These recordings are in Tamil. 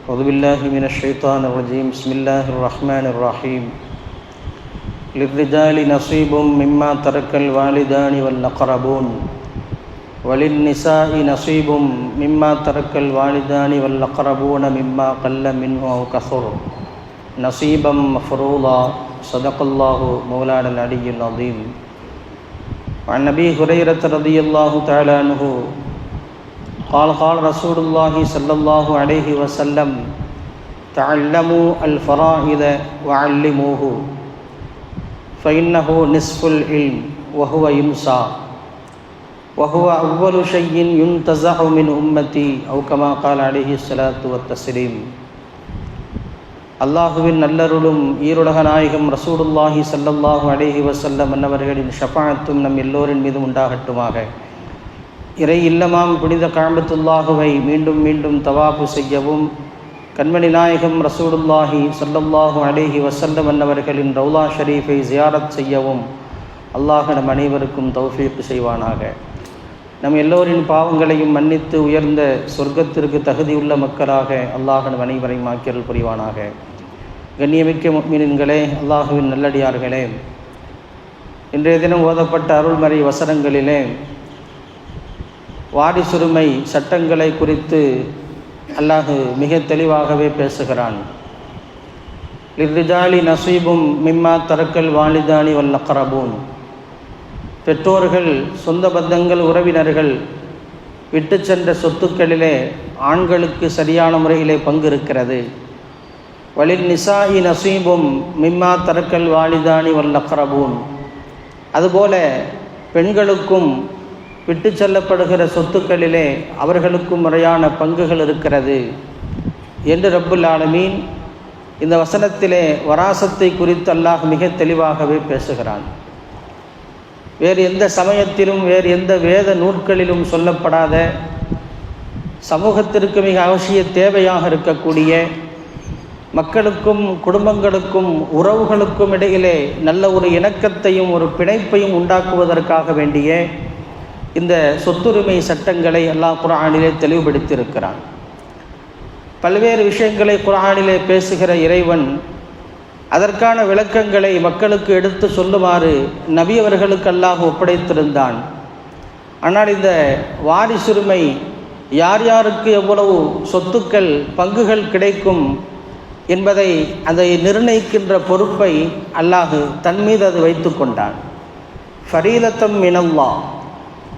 أعوذ بالله من الشيطان الرجيم بسم الله الرحمن الرحيم للرجال نصيب مما ترك الوالدان والأقربون وللنساء نصيب مما ترك الوالدان والأقربون مما قل منه أو كثر نصيبا مفروضا صدق الله مولانا العلي العظيم. وعن أبي هريرة رضي الله تعالى عنه قال رسول الله صلى الله عليه وسلم تعلموا الفرائض وعلموه فإنه نصف العلم وهو ينسى وهو أول شيء ينتزع من أمتي أو كما قال عليه الصلاة والتسليم. அல்லாஹுவின் நல்லருளும் ஈருலக நாயகம் ரசூலுல்லாஹி ஸல்லல்லாஹு அலைஹி வஸல்லம் அன்னவர்களின் ஷஃபாஅத்தும் நம் எல்லோரின் மீதும் உண்டாகட்டுமாக. இறை இல்லமாம் புனித கஅபத்துல்லாஹுவை மீண்டும் மீண்டும் தவாஃபு செய்யவும், கண்மணி நாயகம் ரசூலுல்லாஹி ஸல்லல்லாஹு அலைஹி வஸல்லம் அன்னவர்களின் ரௌலா ஷரீஃபை ஜியாரத் செய்யவும் அல்லாஹ் நம் அனைவருக்கும் தௌஃபீக் செய்வானாக. நம் எல்லோரின் பாவங்களையும் மன்னித்து உயர்ந்த சொர்க்கத்திற்கு தகுதியுள்ள மக்களாக அல்லாஹ் நம் அனைவரையும் ஆக்கியருள் புரிவானாக. கண்ணியமிக்க முஃமினீன்களே, அல்லாஹுவின் நல்லடியார்களே, இன்றைய தினம் ஓதப்பட்ட அருள்மறை வசனங்களிலே வாரிசுரிமை சட்டங்களை குறித்து அல்லாஹ் மிக தெளிவாகவே பேசுகிறான். லிர்ரிஜாலி நஸீபும் மிம்மா தரக்கல் வாலிதானி வல் அக்ரபூன். பெற்றோர்கள், சொந்த பந்தங்கள், உறவினர்கள் விட்டு சென்ற சொத்துக்களிலே ஆண்களுக்கு சரியான முறையிலே பங்கு இருக்கிறது. வலின் நிசாஇ நஸீபும் மிம்மா தரக்கல் வாலிதானி வல் அக்ரபூன். அதுபோல பெண்களுக்கும் விட்டு செல்லப்படுகிற சொத்துக்களிலே அவர்களுக்கும் முறையான பங்குகள் இருக்கிறது என்று ரப்புல் ஆலமீன் இந்த வசனத்திலே வராசத்தை குறித்து அல்லாஹ் மிக தெளிவாகவே பேசுகிறான். வேறு எந்த சமயத்திலும் வேறு எந்த வேத நூற்களிலும் சொல்லப்படாத, சமூகத்திற்கு மிக அவசிய தேவையாக இருக்கக்கூடிய, மக்களுக்கும் குடும்பங்களுக்கும் உறவுகளுக்கும் இடையிலே நல்ல ஒரு இணக்கத்தையும் ஒரு பிணைப்பையும் உண்டாக்குவதற்காக வேண்டிய இந்த சொத்துரிமை சட்டங்களை அல்லாஹ் குர்ஆனிலே தெளிவுபடுத்தியிருக்கிறான். பல்வேறு விஷயங்களை குர்ஆனிலே பேசுகிற இறைவன் அதற்கான விளக்கங்களை மக்களுக்கு எடுத்து சொல்லுமாறு நபி அவர்களுக்கு அல்லாஹ் ஒப்படைத்திருந்தான். ஆனால் இந்த வாரிசுரிமை, யார் யாருக்கு எவ்வளவு சொத்துக்கள் பங்குகள் கிடைக்கும் என்பதை அதை நிர்ணயிக்கின்ற பொறுப்பை அல்லாஹ் தன் மீது அது வைத்து கொண்டான். ஃபரீலத்தம் மினல்லாஹ்,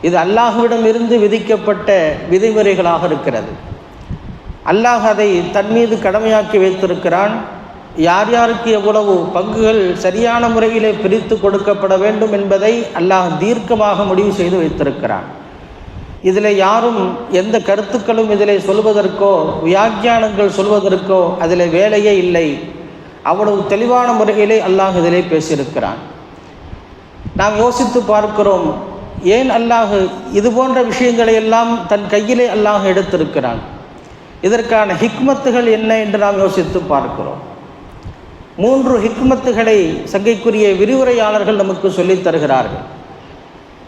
இது அல்லாஹ்விடம் இருந்து விதிக்கப்பட்ட விதிமுறைகளாக இருக்கிறது. அல்லாஹ் அதை தன் மீது கடமையாக்கி வைத்திருக்கிறான். யார் யாருக்கு எவ்வளவு பங்குகள் சரியான முறையிலே பிரித்து கொடுக்கப்பட வேண்டும் என்பதை அல்லாஹ் தீர்க்கமாக முடிவு செய்து வைத்திருக்கிறான். இதில் யாரும் எந்த கருத்துக்களும் இதில் சொல்வதற்கோ வியாக்கியானங்கள் சொல்வதற்கோ அதில் வேலையே இல்லை. அவ்வளவு தெளிவான முறையிலே அல்லாஹ் இதிலே பேசியிருக்கிறான். நாம் யோசித்து பார்க்கிறோம், ஏன் அல்லாஹ் இது போன்ற விஷயங்களை எல்லாம் தன் கையிலே அல்லாஹ் எடுத்திருக்கிறான்? இதற்கான ஹிக்மத்துகள் என்ன என்று நாம் யோசித்து பார்க்கிறோம். 3 ஹிக்மத்துகளை சங்கைக்குரிய விரிவுரையாளர்கள் நமக்கு சொல்லித் தருகிறார்கள்.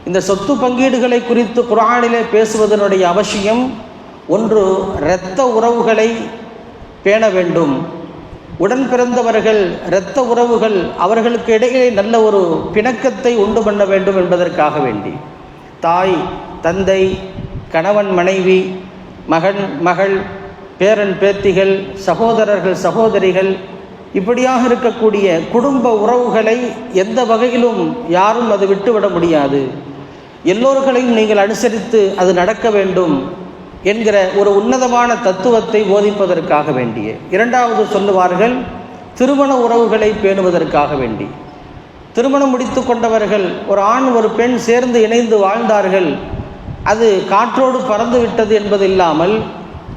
இந்த சொத்து பங்கீடுகளை குறித்து குர்ஆனிலே பேசுவதனுடைய அவசியம், ஒன்று, இரத்த உறவுகளை பேண வேண்டும். உடன் பிறந்தவர்கள், இரத்த உறவுகள், அவர்களுக்கு இடையே நல்ல ஒரு பிணக்கத்தை உண்டு பண்ண வேண்டும் என்பதற்காக வேண்டி, தாய் தந்தை, கணவன் மனைவி, மகன் மகள், பேரன் பேத்திகள், சகோதரர்கள் சகோதரிகள், இப்படியாக இருக்கக்கூடிய குடும்ப உறவுகளை எந்த வகையிலும் யாரும் அது விட்டுவிட முடியாது. எல்லோர்களையும் நீங்கள் அனுசரித்து அது நடக்க வேண்டும் என்கிற ஒரு உன்னதமான தத்துவத்தை போதிப்பதற்காக வேண்டிய. இரண்டாவது சொல்லுவார்கள், திருமண உறவுகளை பேணுவதற்காக வேண்டி. திருமணம் முடித்து கொண்டவர்கள், ஒரு ஆண் ஒரு பெண் சேர்ந்து இணைந்து வாழ்ந்தார்கள், அது காற்றோடு பறந்து விட்டது என்பது இல்லாமல்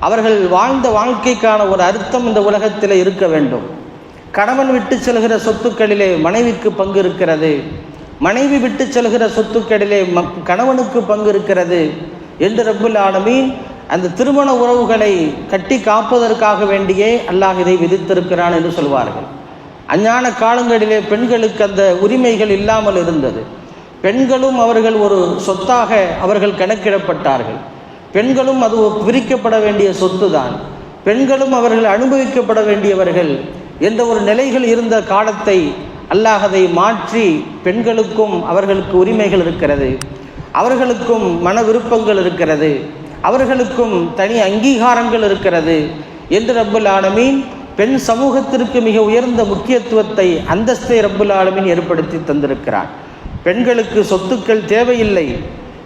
அவர்கள் வாழ்ந்த வாழ்க்கைக்கான ஒரு அர்த்தம் இந்த உலகத்தில் இருக்க வேண்டும். கணவன் விட்டு செல்கிற சொத்துக்களிலே மனைவிக்கு பங்கு இருக்கிறது, மனைவி விட்டு செல்கிற சொத்துக்களிலே கணவனுக்கு பங்கு இருக்கிறது என்று ரப்புல் ஆலமீன் அந்த திருமண உறவுகளை கட்டி காப்பதற்காக வேண்டியே அல்லாஹ் இதை விதித்திருக்கிறான் என்று சொல்வார்கள். அஞ்ஞான காலங்களிலே பெண்களுக்கு அந்த உரிமைகள் இல்லாமல் இருந்தது. பெண்களும் அவர்கள் ஒரு சொத்தாக அவர்கள் கணக்கிடப்பட்டார்கள். பெண்களும் அது பிரிக்கப்பட வேண்டிய சொத்து தான். பெண்களும் அவர்கள் அனுபவிக்கப்பட வேண்டியவர்கள் என்ற ஒரு நிலைகள் இருந்த காலத்தை அல்லாஹ் அதை மாற்றி பெண்களுக்கும் அவர்களுக்கு உரிமைகள் இருக்கிறது, அவர்களுக்கும் மன விருப்பங்கள் இருக்கிறது, அவர்களுக்கும் தனி அங்கீகாரங்கள் இருக்கிறது என்று ரப்புல் ஆலமீன் பெண் சமூகத்திற்கு மிக உயர்ந்த முக்கியத்துவத்தை, அந்தஸ்தை ரப்புல் ஆலமீன் ஏற்படுத்தி தந்திருக்கிறார். பெண்களுக்கு சொத்துக்கள் தேவையில்லை,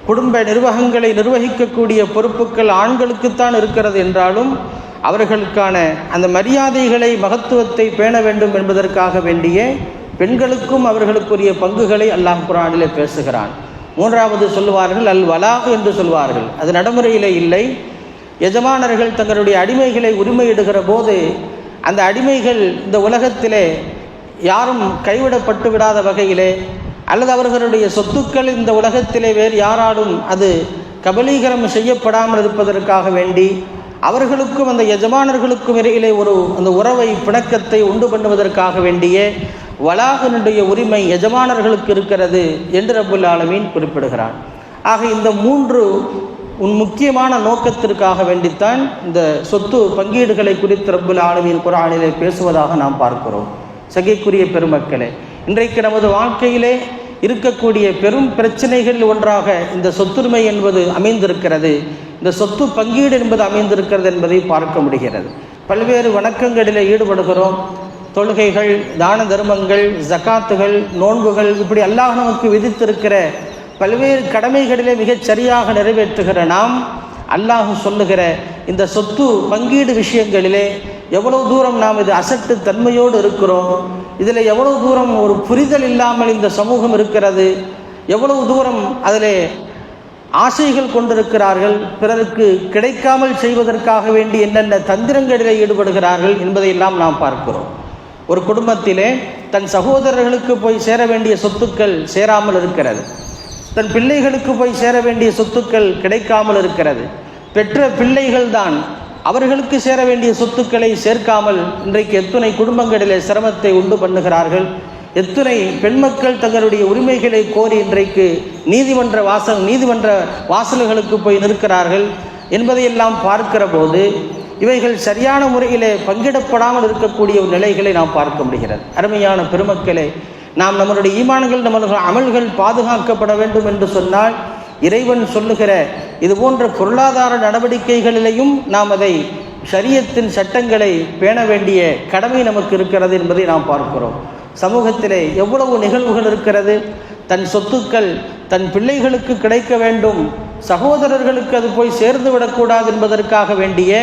குடும்ப நிர்வாகங்களை நிர்வகிக்கக்கூடிய பொறுப்புகள் ஆண்களுக்குத்தான் இருக்கிறது என்றாலும் அவர்களுக்கான அந்த மரியாதைகளை, மகத்துவத்தை பேண வேண்டும் என்பதற்காக வேண்டிய பெண்களுக்கும் அவர்களுக்குரிய பங்குகளை அல்லாஹ் குர்ஆனிலே பேசுகிறான். மூன்றாவது சொல்வார்கள் அல் வலாஹ் என்று சொல்வார்கள். அது நடைமுறையிலே இல்லை. எஜமானர்கள் தங்களுடைய அடிமைகளை உரிமையிடுகிற போது அந்த அடிமைகள் இந்த உலகத்திலே யாரும் கைவிடப்பட்டு விடாத வகையிலே அல்லது அவர்களுடைய சொத்துக்கள் இந்த உலகத்திலே வேறு யாராலும் அது கபலீகரம் செய்யப்படாமல் இருப்பதற்காக வேண்டி அவர்களுக்கும் அந்த எஜமானர்களுக்கும் இடையிலே அந்த உறவை, பிணக்கத்தை உண்டு பண்ணுவதற்காக வேண்டிய வலாஹினுடைய உரிமை எஜமானர்களுக்கு இருக்கிறது என்று ரப்புல் ஆலமீன் குறிப்பிடுகிறான். ஆக இந்த மூன்று முக்கியமான நோக்கத்திற்காக வேண்டித்தான் இந்த சொத்து பங்கீடுகளை குறித்து ரப்புல் ஆலமீன் குர்ஆனிலே பேசுவதாக நாம் பார்க்கிறோம். சகைக்குரிய பெருமக்களே, இன்றைக்கு நமது வாழ்க்கையிலே இருக்கக்கூடிய பெரும் பிரச்சனைகள் ஒன்றாக இந்த சொத்துரிமை என்பது அமைந்திருக்கிறது, இந்த சொத்து பங்கீடு என்பது அமைந்திருக்கிறது என்பதை பார்க்க முடிகிறது. பல்வேறு வணக்கங்களிலே ஈடுபடுகிறோம். தொழுகைகள், தான தர்மங்கள், ஜகாத்துகள், நோன்புகள், இப்படி அல்லாஹ் நமக்கு விதித்திருக்கிற பல்வேறு கடமைகளிலே மிகச் சரியாக நிறைவேற்றுகிற நாம் அல்லாஹ் சொல்லுகிற இந்த சொத்து பங்கீடு விஷயங்களிலே எவ்வளவு தூரம் நாம் இது அசட்டு தன்மையோடு இருக்கிறோம், இதில் எவ்வளவு தூரம் ஒரு புரிதல் இல்லாமல் இந்த சமூகம் இருக்கிறது, எவ்வளவு தூரம் அதில் ஆசைகள் கொண்டிருக்கிறார்கள், பிறருக்கு கிடைக்காமல் செய்வதற்காக வேண்டி என்னென்ன தந்திரங்களிலே ஈடுபடுகிறார்கள் என்பதையெல்லாம் நாம் பார்க்கிறோம். ஒரு குடும்பத்திலே தன் சகோதரர்களுக்கு போய் சேர வேண்டிய சொத்துக்கள் சேராமல் இருக்கிறது, தன் பிள்ளைகளுக்கு போய் சேர வேண்டிய சொத்துக்கள் கிடைக்காமல் இருக்கிறது. பெற்ற பிள்ளைகள் தான் அவர்களுக்கு சேர வேண்டிய சொத்துக்களை சேர்க்காமல் இன்றைக்கு எத்துணை குடும்பங்களிலே சிரமத்தை உண்டு பண்ணுகிறார்கள். எத்துணை பெண்மக்கள் தங்களுடைய உரிமைகளை கோரி இன்றைக்கு நீதிமன்ற வாசல்களுக்கு போய் நிற்கிறார்கள் என்பதையெல்லாம் பார்க்கிற போது இவைகள் சரியான முறையிலே பங்கிடப்படாமல் இருக்கக்கூடிய நிலைகளை நாம் பார்க்க முடிகிறது. அருமையான பெருமக்களே, நாம் நம்மளுடைய ஈமான்கள், நம்மளுடைய அமல்கள் பாதுகாக்கப்பட வேண்டும் என்று சொன்னால் இறைவன் சொல்லுகிற இது போன்ற பொருளாதார நடவடிக்கைகளிலேயும் நாம் அதை ஷரியத்தின் சட்டங்களை பேண வேண்டிய கடமை நமக்கு இருக்கிறது என்பதை நாம் பார்க்கிறோம். சமூகத்திலே எவ்வளவு நிகழ்வுகள் இருக்கிறது. தன் சொத்துக்கள் தன் பிள்ளைகளுக்கு கிடைக்க வேண்டும், சகோதரர்களுக்கு அது போய் சேர்ந்து விடக்கூடாது என்பதற்காக வேண்டிய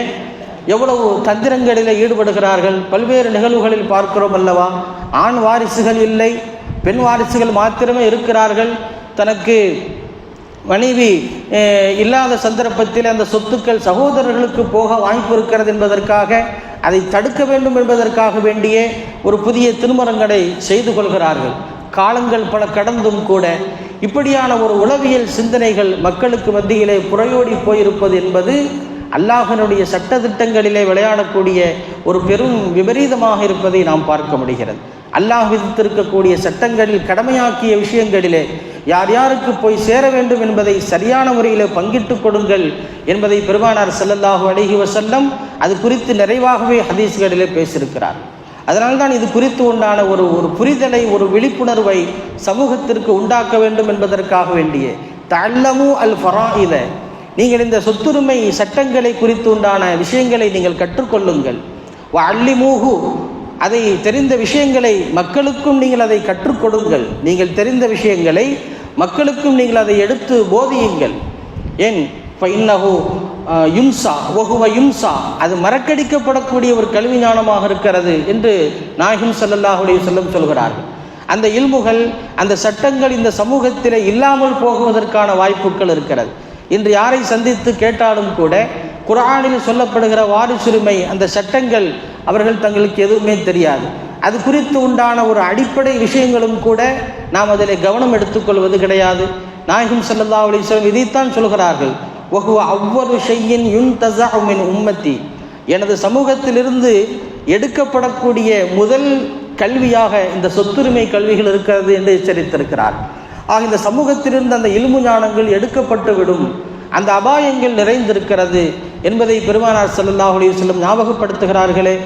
எவ்வளவு தந்திரங்களில் ஈடுபடுகிறார்கள். பல்வேறு நிகழ்வுகளில் பார்க்கிறோம் அல்லவா. ஆண் வாரிசுகள் இல்லை, பெண் வாரிசுகள் மாத்திரமே இருக்கிறார்கள். தனக்கு மனைவி இல்லாத சந்தர்ப்பத்தில் அந்த சொத்துக்கள் சகோதரர்களுக்கு போக வாய்ப்பு இருக்கிறது என்பதற்காக அதை தடுக்க வேண்டும் என்பதற்காக வேண்டிய ஒரு புதிய திருமணங்களை செய்து கொள்கிறார்கள். காலங்கள் பல கடந்தும் கூட இப்படியான ஒரு உளவியல் சிந்தனைகள் மக்களுக்கு மத்தியிலே புறையோடி போயிருப்பது என்பது அல்லாஹ்வினுடைய சட்டதிட்டங்களிலே விளையாடக்கூடிய ஒரு பெரும் விபரீதமாக இருப்பதை நாம் பார்க்க முடிகிறது. அல்லாஹ் விதித்திருக்கக்கூடிய சட்டங்களில் கடமையாக்கிய விஷயங்களிலே யார் யாருக்கு போய் சேர வேண்டும் என்பதை சரியான முறையில் பங்கிட்டு கொடுங்கள் என்பதை பெருமானார் ஸல்லல்லாஹு அலைஹி வஸல்லம் அது குறித்து நிறைவாகவே ஹதீஸ்களிலே பேசியிருக்கிறார். அதனால்தான் இது குறித்து உண்டான ஒரு புரிதலை, ஒரு விழிப்புணர்வை சமூகத்திற்கு உண்டாக்க வேண்டும் என்பதற்காக வேண்டிய தஅல்லமு அல் ஃபராயித, நீங்கள் இந்த சொத்துரிமை சட்டங்களை குறித்து உண்டான விஷயங்களை நீங்கள் கற்றுக்கொள்ளுங்கள். வஅல்லிமூஹு, அதை தெரிந்த விஷயங்களை மக்களுக்கும் நீங்கள் அதை கற்றுக் கொடுங்கள். நீங்கள் தெரிந்த விஷயங்களை மக்களுக்கும் நீங்கள் அதை எடுத்து போதியுங்கள். ஏன் ஃபஇன்னஹு யுன்சா வஹுவ யுன்சா, அது மறக்கடிக்கப்படக்கூடிய ஒரு கல்வி ஞானமாக இருக்கிறது என்று நாயகம் ஸல்லல்லாஹு அலைஹி வஸல்லம் சொல்கிறார்கள். அந்த இல்முகள், அந்த சட்டங்கள் இந்த சமூகத்திலே இல்லாமல் போகுவதற்கான வாய்ப்புகள் இருக்கிறது. இன்று யாரை சந்தித்து கேட்டாலும் கூட குர்ஆனில் சொல்லப்படுகிற வாரிசுரிமை அந்த சட்டங்கள் அவர்கள் தங்களுக்கு எதுவுமே தெரியாது. அது குறித்து உண்டான ஒரு அடிப்படை விஷயங்களும் கூட நாம் அதில் கவனம் எடுத்துக்கொள்வது கிடையாது. நாயகம் ஸல்லல்லாஹு அலைஹி வஸல்லம் இதைத்தான் சொல்கிறார்கள், வஹுவ அவ்வலு ஷைஇன் யுன்தஸஉ மின் உம்மத்தி, எனது சமூகத்திலிருந்து எடுக்கப்படக்கூடிய முதல் கல்வியாக இந்த சொத்துரிமை கல்விகள் இருக்கிறது என்று எச்சரித்திருக்கிறார். ஆக இந்த சமூகத்திலிருந்து அந்த இல்மு ஞானங்கள் எடுக்கப்பட்டு விடும், அந்த அபாயங்கள் நிறைந்திருக்கிறது என்பதை பெருமானார் ஸல்லல்லாஹு அலைஹி வஸல்லம் ஞாபகப்படுத்துகிறார்களே.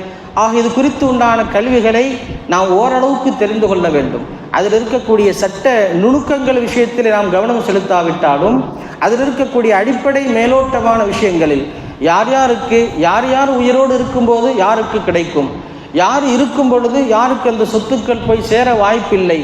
ஆக இது குறித்து உண்டான கல்விகளை நாம் ஓரளவுக்கு தெரிந்து கொள்ள வேண்டும். அதில் இருக்கக்கூடிய சட்ட நுணுக்கங்கள் விஷயத்தில் நாம் கவனம் செலுத்தாவிட்டாலும் அதில் இருக்கக்கூடிய அடிப்படை மேலோட்டமான விஷயங்களில் யார் யாருக்கு யார் உயிரோடு இருக்கும்போது யாருக்கு கிடைக்கும், யார் இருக்கும் பொழுது யாருக்கு அந்த சொத்துக்கள் போய் சேர வாய்ப்பில்லை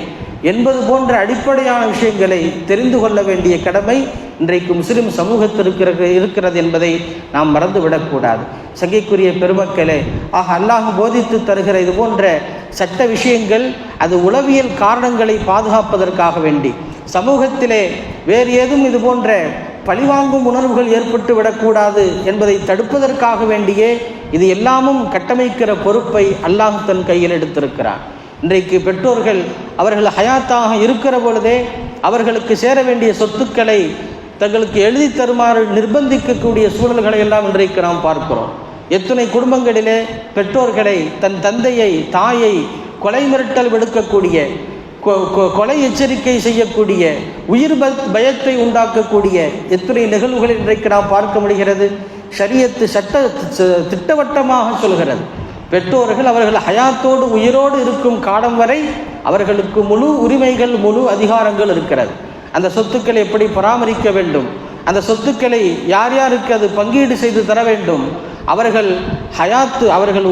என்பது போன்ற அடிப்படையான விஷயங்களை தெரிந்து கொள்ள வேண்டிய கடமை இன்றைக்கு முஸ்லிம் சமூகத்திற்கு இருக்கிறது என்பதை நாம் மறந்துவிடக்கூடாது. சங்கைக்குரிய பெருமக்களே, ஆக அல்லாஹ் போதித்து தருகிற இது போன்ற சட்ட விஷயங்கள் அது உளவியல் காரணங்களை பாதுகாப்பதற்காக வேண்டி, சமூகத்திலே வேறு ஏதும் இது போன்ற பழிவாங்கும் உணர்வுகள் ஏற்பட்டு விடக்கூடாது என்பதை தடுப்பதற்காக வேண்டியே இது எல்லாமும் கட்டமைக்கிற பொறுப்பை அல்லாஹ் தன் கையில் எடுத்திருக்கிறான். இன்றைக்கு பெற்றோர்கள் அவர்கள் ஹயாத்தாக இருக்கிற பொழுதே அவர்களுக்கு சேர வேண்டிய சொத்துக்களை தங்களுக்கு எழுதி தருமாறு நிர்பந்திக்கக்கூடிய சூழல்களை எல்லாம் இன்றைக்கு நாம் பார்க்கிறோம். எத்தனை குடும்பங்களிலே பெற்றோர்களை, தன் தந்தையை தாயை கொலை மிரட்டல் விடுக்கக்கூடிய, கொலை எச்சரிக்கை செய்யக்கூடிய, உயிர் பயத்தை உண்டாக்கக்கூடிய எத்தனை நிகழ்வுகள் இன்றைக்கு நாம் பார்க்க முடிகிறது. ஷரியத்து சட்ட திட்டவட்டமாக சொல்கிறது, பெற்றோர்கள் அவர்கள் ஹயாத்தோடு உயிரோடு இருக்கும் காலம் வரை அவர்களுக்கு முழு உரிமைகள் முழு அதிகாரங்கள் இருக்கிறது. அந்த சொத்துக்களை எப்படி பராமரிக்க வேண்டும், அந்த சொத்துக்களை யார் யாருக்கு அது பங்கீடு செய்து தர வேண்டும், அவர்கள் ஹயாத்து அவர்கள்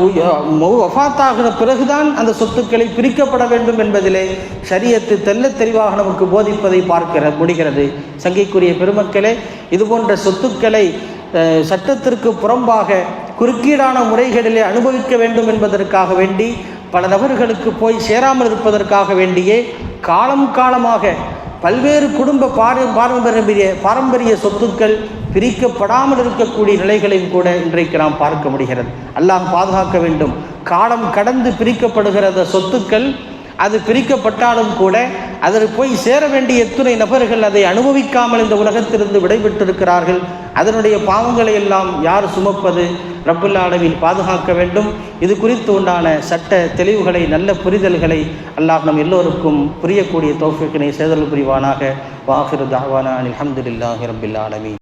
வஃபாத்தாகிற பிறகுதான் அந்த சொத்துக்களை பிரிக்கப்பட வேண்டும் என்பதிலே ஷரியத்து தெல்ல தெளிவாக நமக்கு போதிப்பதை பார்க்க முடிகிறது. சங்கைக்குரிய பெருமக்களே, இதுபோன்ற சொத்துக்களை சட்டத்திற்கு புறம்பாக குறுக்கீடான முறைகளிலே அனுபவிக்க வேண்டும் என்பதற்காக வேண்டி பல நபர்களுக்கு போய் சேராமல் இருப்பதற்காக வேண்டியே காலமாக பல்வேறு குடும்ப பாரம்பரிய சொத்துக்கள் பிரிக்கப்படாமல் இருக்கக்கூடிய நிலைகளையும் கூட இன்றைக்கு நாம் பார்க்க முடிகிறது. அல்லாஹ் பாதுகாக்க வேண்டும். காலம் கடந்து பிரிக்கப்படுகிற சொத்துக்கள் அது பிரிக்கப்பட்டாலும் கூட அதில் போய் சேர வேண்டிய எத்தனை நபர்கள் அதை அனுபவிக்காமல் இந்த உலகத்திலிருந்து விடைபெற்றிருக்கிறார்கள். அதனுடைய பாவங்களை எல்லாம் யார் சுமப்பது? ரப்புல் ஆலமீன் பாதுகாக்க வேண்டும். இது குறித்து உண்டான சட்ட தெளிவுகளை, நல்ல புரிதல்களை அல்லாஹ் நம் எல்லோருக்கும் புரியக்கூடிய தௌஃபீக்கினை செய்தல் புரிவானாக. வாஹிரு தஅவானா அல்ஹம்துலில்லாஹி ரப்பில் ஆலமீன்.